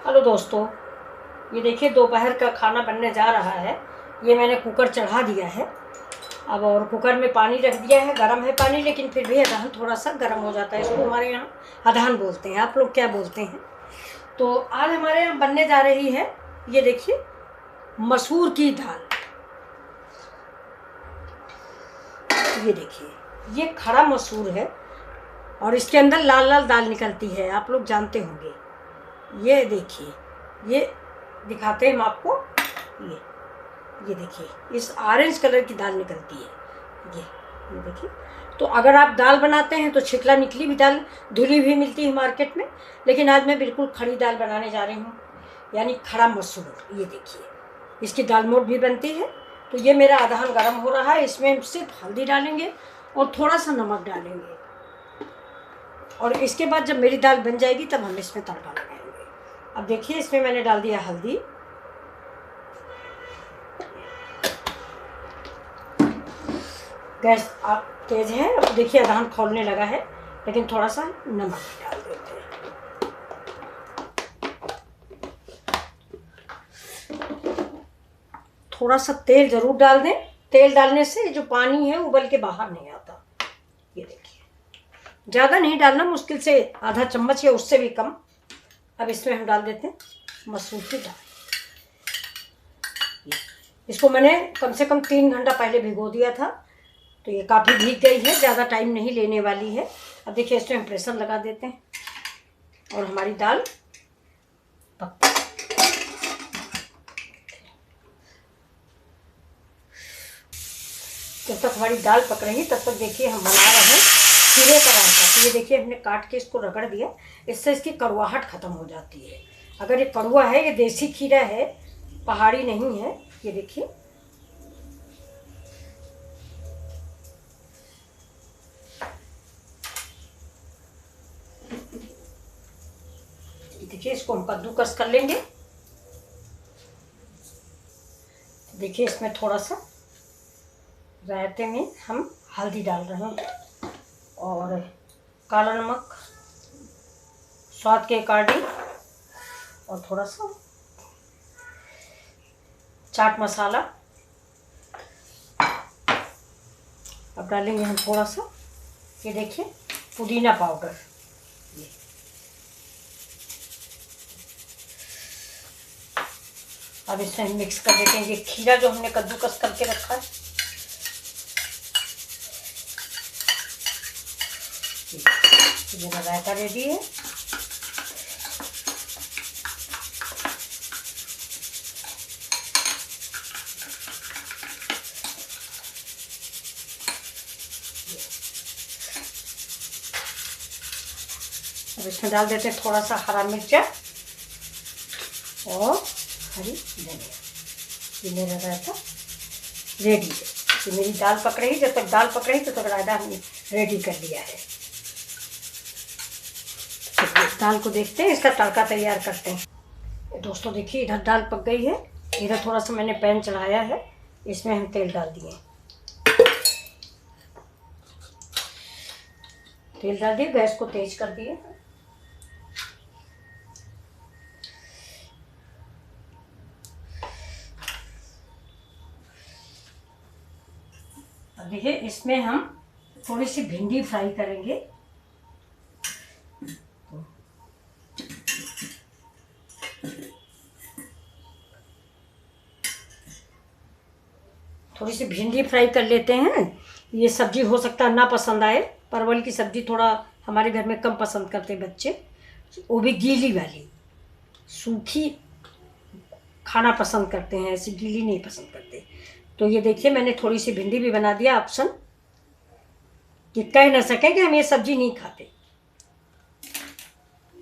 Hello दोस्तों, ये देखिए दोपहर का खाना बनने जा रहा है। ये मैंने कुकर चढ़ा दिया है अब, और कुकर में पानी रख दिया है। गर्म है पानी, लेकिन फिर भी अदहन थोड़ा सा गर्म हो जाता है। इसको हमारे यहाँ अदहन बोलते हैं, आप लोग क्या बोलते हैं? तो आज हमारे यहाँ बनने जा रही है, ये देखिए, मसूर की दाल। ये देखिए, ये खड़ा मसूर है और इसके अंदर लाल लाल दाल निकलती है, आप लोग जानते होंगे। ये देखिए, ये दिखाते हैं हम आपको। ये देखिए, इस ऑरेंज कलर की दाल निकलती है। ये देखिए। तो अगर आप दाल बनाते हैं तो छिकला निकली भी दाल धुली भी मिलती है मार्केट में, लेकिन आज मैं बिल्कुल खड़ी दाल बनाने जा रही हूँ, यानी खड़ा मसूर। ये देखिए, इसकी दाल मोट भी बनती है। तो ये मेरा अदहन गर्म हो रहा है, इसमें हम सिर्फ हल्दी डालेंगे और थोड़ा सा नमक डालेंगे, और इसके बाद जब मेरी दाल बन जाएगी तब हम इसमें तड़का लगाएंगे। अब देखिए, इसमें मैंने डाल दिया हल्दी, गैस आप तेज है। अब देखिए अदहन खौलने लगा है, लेकिन थोड़ा सा नमक डाल देते हैं। थोड़ा सा तेल जरूर डाल दें, तेल डालने से जो पानी है उबल के बाहर नहीं आता। ये देखिए, ज़्यादा नहीं डालना, मुश्किल से आधा चम्मच या उससे भी कम। अब इसमें हम डाल देते हैं मसूर की दाल। इसको मैंने कम से कम 3 घंटा पहले भिगो दिया था, तो ये काफ़ी भीग गई है, ज़्यादा टाइम नहीं लेने वाली है। अब देखिए, इसमें हम प्रेशर लगा देते हैं और हमारी दाल पक। जब तक हमारी दाल पक रही तब तक देखिए हम बना रहे हैं खीरे का रायता। तो ये देखिए, हमने काट के इसको रगड़ दिया, इससे इसकी कड़वाहट ख़त्म हो जाती है। अगर ये कड़वा है, ये देसी खीरा है, पहाड़ी नहीं है। ये देखिए, इसको हम कद्दूकस कर लेंगे। देखिए, इसमें थोड़ा सा रायते में हम हल्दी डाल रहे हैं और काला नमक स्वाद के अकॉर्डिंग, और थोड़ा सा चाट मसाला। अब डालेंगे हम थोड़ा सा, ये देखिए, पुदीना पाउडर। अब इसमें हम मिक्स कर देते हैं ये खीरा जो हमने कद्दूकस करके रखा है। मेरा रायता रेडी है। अब इसमें डाल देते हैं थोड़ा सा हरा मिर्चा और हरी धनिया। ये मेरा रायता रेडी है। ये मेरी दाल पक रही, जब तक दाल पक रही तब तक रायता हमने रेडी कर लिया है। दाल को देखते हैं, इसका तड़का तैयार करते हैं। दोस्तों देखिए, इधर दाल पक गई है, इधर थोड़ा सा मैंने पैन चढ़ाया है, इसमें हम तेल डाल दिए। तेल डाल दिए, गैस को तेज कर दिए। अब देखिए, इसमें हम थोड़ी सी भिंडी फ्राई करेंगे। थोड़ी सी भिंडी फ्राई कर लेते हैं। ये सब्जी हो सकता है ना पसंद आए, परवल की सब्जी थोड़ा हमारे घर में कम पसंद करते बच्चे, वो भी गीली वाली। सूखी खाना पसंद करते हैं, ऐसी गीली नहीं पसंद करते। तो ये देखिए, मैंने थोड़ी सी भिंडी भी बना दिया ऑप्शन, कि कह ना सके कि हम ये सब्जी नहीं खाते।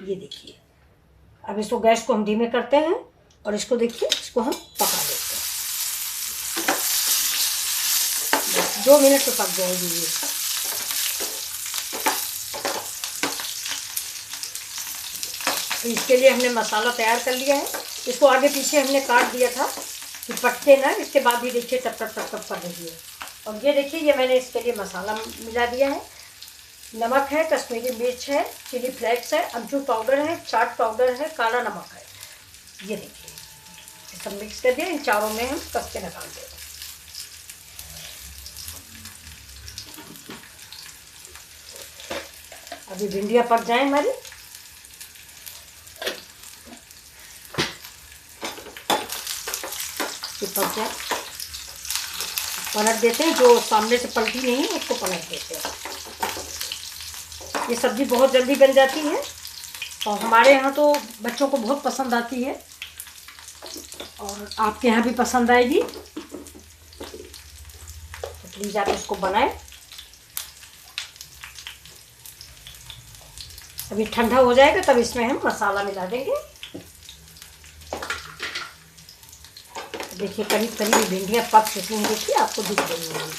ये देखिए, अब इसको गैस को हम धीमे करते हैं और इसको देखिए, इसको हम पका देते हैं। 2 मिनट में पक जाएगी ये। तो इसके लिए हमने मसाला तैयार कर लिया है। इसको आगे पीछे हमने काट दिया था कि पकते ना, इसके बाद भी देखिए टप टप टप टप कर रही है। और ये देखिए, ये मैंने इसके लिए मसाला मिला दिया है। नमक है, कश्मीरी मिर्च है, चिली फ्लेक्स है, अमचूर पाउडर है, चाट पाउडर है, काला नमक है। ये देखिए, सब मिक्स कर दिया। इन चारों में हम कस के निकाल देंगे। अभी भिंडियाँ पक जाए हमारी। पक जाए, पलट देते हैं। जो सामने से पलटी नहीं है उसको पलट देते हैं। ये सब्ज़ी बहुत जल्दी बन जाती है और हमारे यहाँ तो बच्चों को बहुत पसंद आती है और आपके यहाँ भी पसंद आएगी। तो प्लीज़ आप इसको बनाएं। अभी ठंडा हो जाएगा तब इसमें हम मसाला मिला देंगे। देखिए करीब करीब भिंडियाँ पक चुकी हैं। देखिए आपको दिख रही होंगी।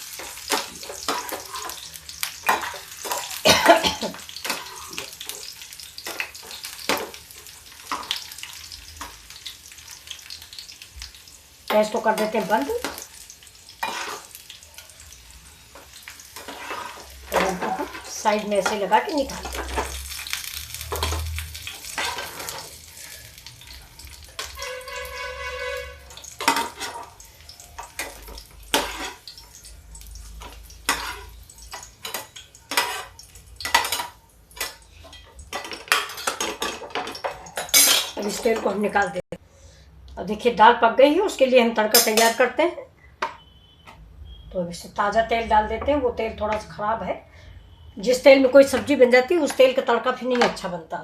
गैस को कर देते हैं बंद और हम साइड में ऐसे लगा के निकाल देते हैं। अब इस तेल को हम निकाल देते हैं। अब देखिए दाल पक गई है, उसके लिए हम तड़का तैयार करते हैं। तो इसमें ताज़ा तेल डाल देते हैं। वो तेल थोड़ा सा ख़राब है। जिस तेल में कोई सब्ज़ी बन जाती है उस तेल का तड़का फिर नहीं अच्छा बनता।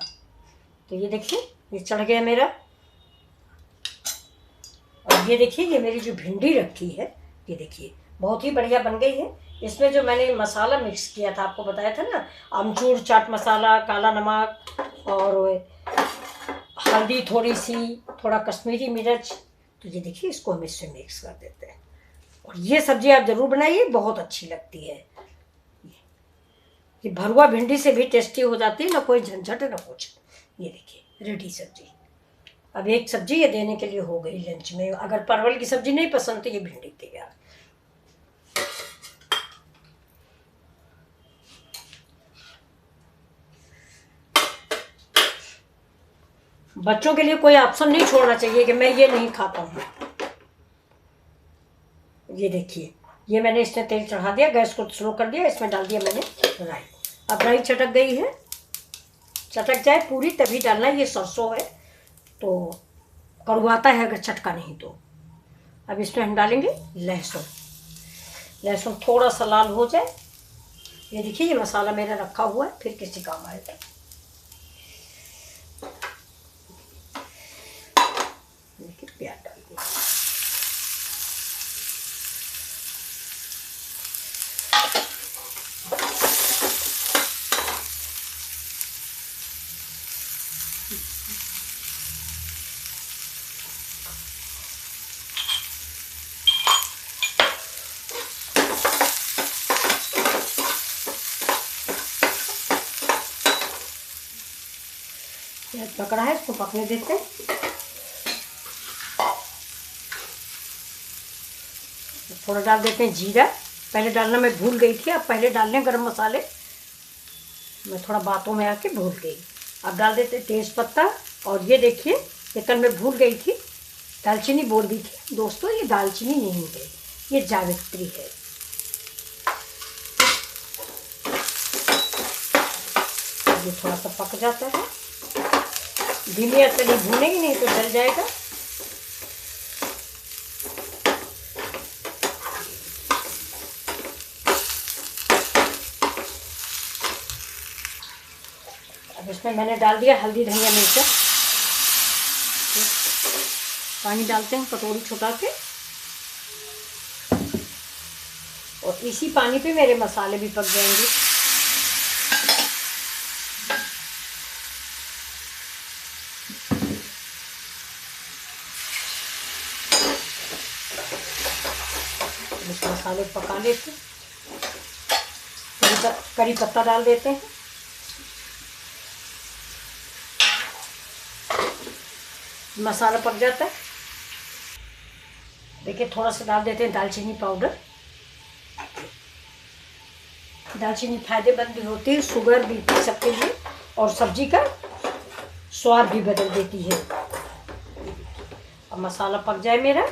तो ये देखिए ये चढ़ गया मेरा। और ये देखिए ये मेरी जो भिंडी रखी है, ये देखिए बहुत ही बढ़िया बन गई है। इसमें जो मैंने मसाला मिक्स किया था, आपको बताया था ना, अमचूर चाट मसाला, काला नमक और हल्दी थोड़ी सी, थोड़ा कश्मीरी मिर्च। तो ये देखिए इसको हम इससे मिक्स कर देते हैं। और ये सब्ज़ी आप ज़रूर बनाइए, बहुत अच्छी लगती है। ये भरुआ भिंडी से भी टेस्टी हो जाती है, ना कोई झंझट ना कुछ। ये देखिए रेडी सब्ज़ी। अब एक सब्ज़ी ये देने के लिए हो गई लंच में। अगर परवल की सब्ज़ी नहीं पसंद तो ये भिंडी तैयार। बच्चों के लिए कोई ऑप्शन नहीं छोड़ना चाहिए कि मैं ये नहीं खाता हूँ। ये देखिए ये मैंने इसमें तेल चढ़ा दिया, गैस को स्लो कर दिया, इसमें डाल दिया मैंने राई। अब राई चटक गई है, चटक जाए पूरी तभी डालना। ये सरसों है तो कड़वाता है अगर चटका नहीं तो। अब इसमें हम डालेंगे लहसुन। लहसुन थोड़ा सा लाल हो जाए। ये देखिए ये मसाला मेरा रखा हुआ है, फिर किसी काम आएगा। देखिए प्याज डाल दिया। प्याज पक रहा है, इसको पकने देते हैं। थोड़ा डाल देते हैं जीरा। पहले डालना मैं भूल गई थी, अब पहले डाल लें गरम मसाले। मैं थोड़ा बातों में आके भूल गई। अब डाल देते हैं तेज पत्ता। और ये देखिए ये कल मैं भूल गई थी, दालचीनी बोल दी थी दोस्तों। ये दालचीनी नहीं है, ये जावित्री है। ये थोड़ा सा पक जाता है। धीमी आंच पर भूनेंगे नहीं तो जल जाएगा। अब इसमें मैंने डाल दिया हल्दी धनिया मिर्च। पानी डालते हैं कटोरी छुटा के। और इसी पानी पे मेरे मसाले भी पक जाएंगे। इस मसाले पका लेते हैं। करी पत्ता डाल देते हैं। मसाला पक जाता है। देखिए थोड़ा सा डाल देते हैं दालचीनी पाउडर। दालचीनी फायदेमंद भी होती है, शुगर बीपी सबके लिए, और सब्जी का स्वाद भी बदल देती है। अब मसाला पक जाए मेरा।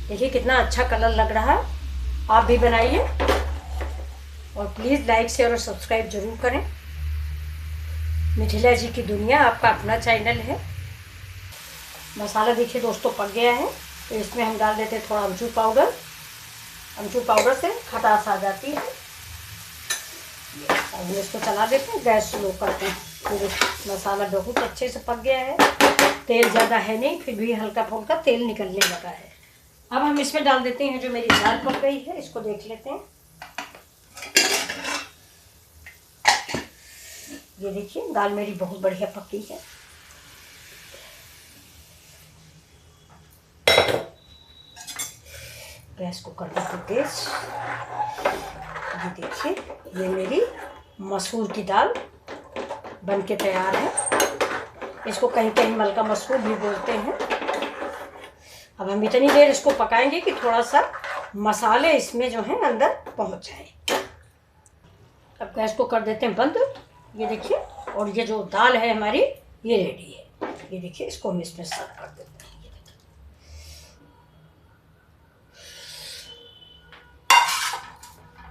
देखिए कितना अच्छा कलर लग रहा है। आप भी बनाइए और प्लीज़ लाइक शेयर और सब्सक्राइब जरूर करें। मिथिला जी की दुनिया आपका अपना चैनल है। मसाला देखिए दोस्तों पक गया है, तो इसमें हम डाल देते हैं थोड़ा अमचूर पाउडर। अमचूर पाउडर से खटास आ जाती है। अब इसको चला देते हैं, गैस स्लो करते हैं। फिर मसाला बहुत अच्छे से पक गया है, तेल ज़्यादा है नहीं, फिर भी हल्का फुल्का तेल निकलने लगा है। अब हम इसमें डाल देते हैं जो मेरी दाल पक गई है, इसको देख लेते हैं। ये देखिए दाल मेरी बहुत बढ़िया पकी है। गैस को कर देते तेज। ये देखिए ये मेरी मसूर की दाल बन के तैयार है। इसको कहीं कहीं मलका मसूर भी बोलते हैं। अब हम इतनी देर इसको पकाएंगे कि थोड़ा सा मसाले इसमें जो है अंदर पहुंच जाए। अब गैस को कर देते हैं बंद। ये देखिए, और ये जो दाल है हमारी ये रेडी है। ये देखिए इसको हम इसमें सर्व कर देते हैं।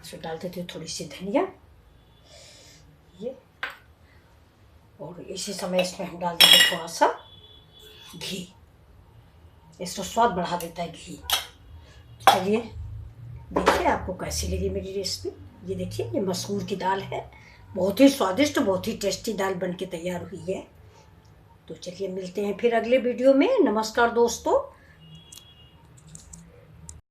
इसमें डाल देते हैं थोड़ी सी धनिया, ये, और इसी समय इसमें हम डाल देते थोड़ा सा घी। इसको स्वाद बढ़ा देता है घी। चलिए देखिए आपको कैसी लगी मेरी रेसिपी। ये देखिए ये मसूर की दाल है, बहुत ही स्वादिष्ट, बहुत ही टेस्टी दाल बनके तैयार हुई है। तो चलिए मिलते हैं फिर अगले वीडियो में। नमस्कार दोस्तों।